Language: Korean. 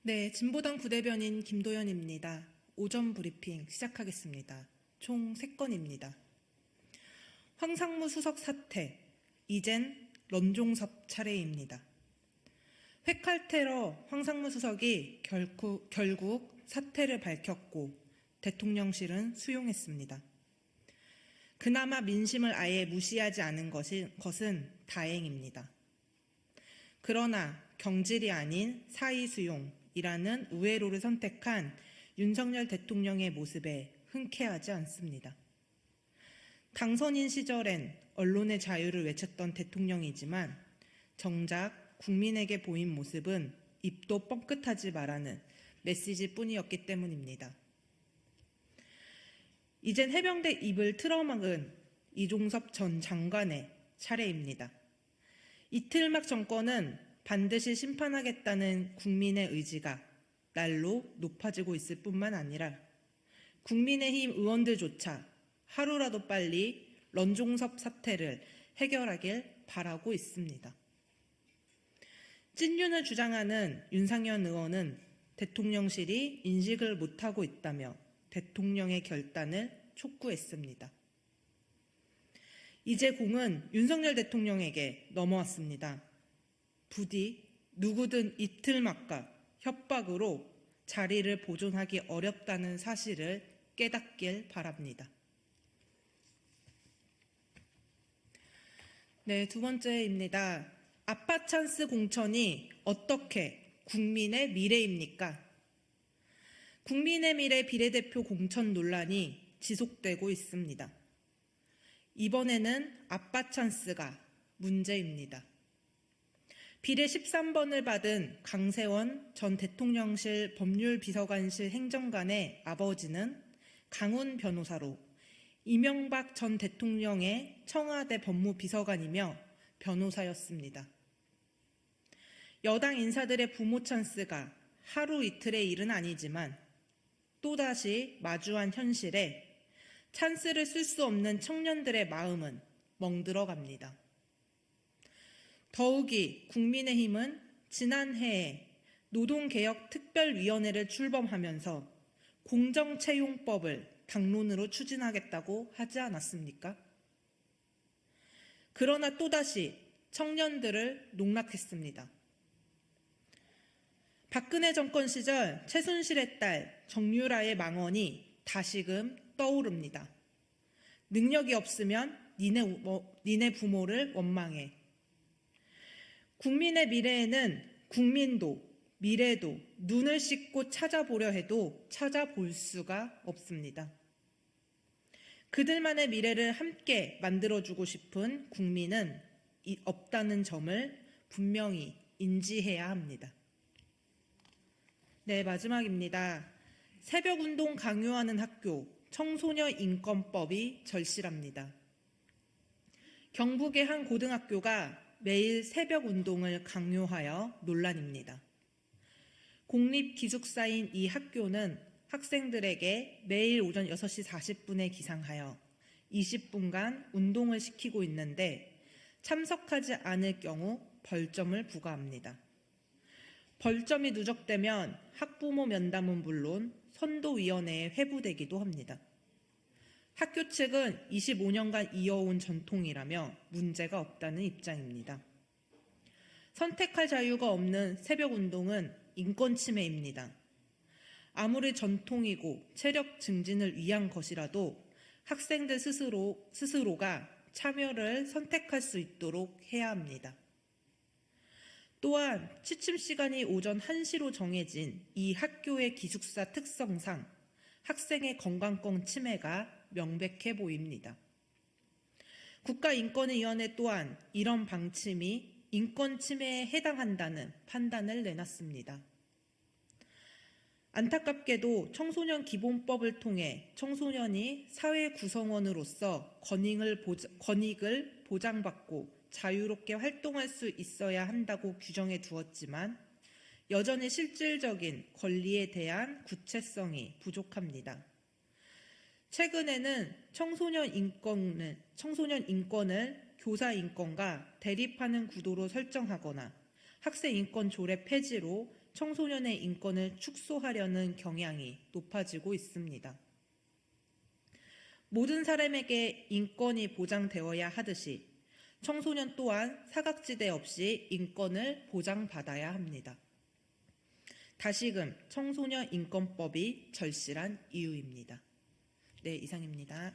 네, 진보당 부대변인 김도연입니다. 오전 브리핑 시작하겠습니다. 총 3건입니다. 황상무 수석 사퇴, 이젠 런종섭 차례입니다. 회칼 황상무 수석이 결국 사퇴를 밝혔고 대통령실은 수용했습니다. 그나마 민심을 아예 무시하지 않은 것은 다행입니다. 그러나 경질이 아닌 사의 수용이라는 우회로를 선택한 윤석열 대통령의 모습에 흔쾌하지 않습니다. 당선인 시절엔 언론의 자유를 외쳤던 대통령이지만 정작 국민에게 보인 모습은 입도 뻥끗하지 말라는 메시지뿐이었기 때문입니다. 이젠 해병대 입을 틀어막은 이종섭 전 장관의 차례입니다. 이틀막 정권은 반드시 심판하겠다는 국민의 의지가 날로 높아지고 있을 뿐만 아니라 국민의힘 의원들조차 하루라도 빨리 런종섭 사태를 해결하길 바라고 있습니다. 찐윤을 주장하는 윤상현 의원은 대통령실이 인식을 못하고 있다며 대통령의 결단을 촉구했습니다. 이제 공은 윤석열 대통령에게 넘어왔습니다. 부디 누구든 이틀막과 협박으로 자리를 보존하기 어렵다는 사실을 깨닫길 바랍니다. 네, 두 번째입니다. 아빠 찬스 공천이 어떻게 국민의 미래입니까? 국민의 미래 비례대표 공천 논란이 지속되고 있습니다. 이번에는 아빠 찬스가 문제입니다. 비례 13번을 받은 강세원 전 대통령실 법률비서관실 행정관의 아버지는 강훈 변호사로 이명박 전 대통령의 청와대 법무비서관이며 변호사였습니다. 여당 인사들의 부모 찬스가 하루 이틀의 일은 아니지만 또다시 마주한 현실에 찬스를 쓸 수 없는 청년들의 마음은 멍들어갑니다. 더욱이 국민의힘은 지난해에 노동개혁특별위원회를 출범하면서 공정채용법을 당론으로 추진하겠다고 하지 않았습니까? 그러나 또다시 청년들을 농락했습니다. 박근혜 정권 시절 최순실의 딸 정유라의 망언이 다시금 떠오릅니다. 능력이 없으면 니네 부모를 원망해. 국민의 미래에는 국민도 미래도 눈을 씻고 찾아보려 해도 찾아볼 수가 없습니다. 그들만의 미래를 함께 만들어주고 싶은 국민은 없다는 점을 분명히 인지해야 합니다. 네, 마지막입니다. 새벽운동 강요하는 학교, 청소년 인권법이 절실합니다. 경북의 한 고등학교가 매일 새벽운동을 강요하여 논란입니다. 공립기숙사인 이 학교는 학생들에게 매일 오전 6시 40분에 기상하여 20분간 운동을 시키고 있는데 참석하지 않을 경우 벌점을 부과합니다. 벌점이 누적되면 학부모 면담은 물론 선도위원회에 회부되기도 합니다. 학교 측은 25년간 이어온 전통이라며 문제가 없다는 입장입니다. 선택할 자유가 없는 새벽운동은 인권 침해입니다. 아무리 전통이고 체력 증진을 위한 것이라도 학생들 스스로가 참여를 선택할 수 있도록 해야 합니다. 또한 취침 시간이 오전 1시로 정해진 이 학교의 기숙사 특성상 학생의 건강권 침해가 명백해 보입니다. 국가인권위원회 또한 이런 방침이 인권 침해에 해당한다는 판단을 내놨습니다. 안타깝게도 청소년 기본법을 통해 청소년이 사회 구성원으로서 권익을 보장받고 자유롭게 활동할 수 있어야 한다고 규정해 두었지만 여전히 실질적인 권리에 대한 구체성이 부족합니다. 최근에는 청소년 인권을 교사 인권과 대립하는 구도로 설정하거나 학생 인권 조례 폐지로 청소년의 인권을 축소하려는 경향이 높아지고 있습니다. 모든 사람에게 인권이 보장되어야 하듯이 청소년 또한 사각지대 없이 인권을 보장받아야 합니다. 다시금 청소년 인권법이 절실한 이유입니다. 네, 이상입니다.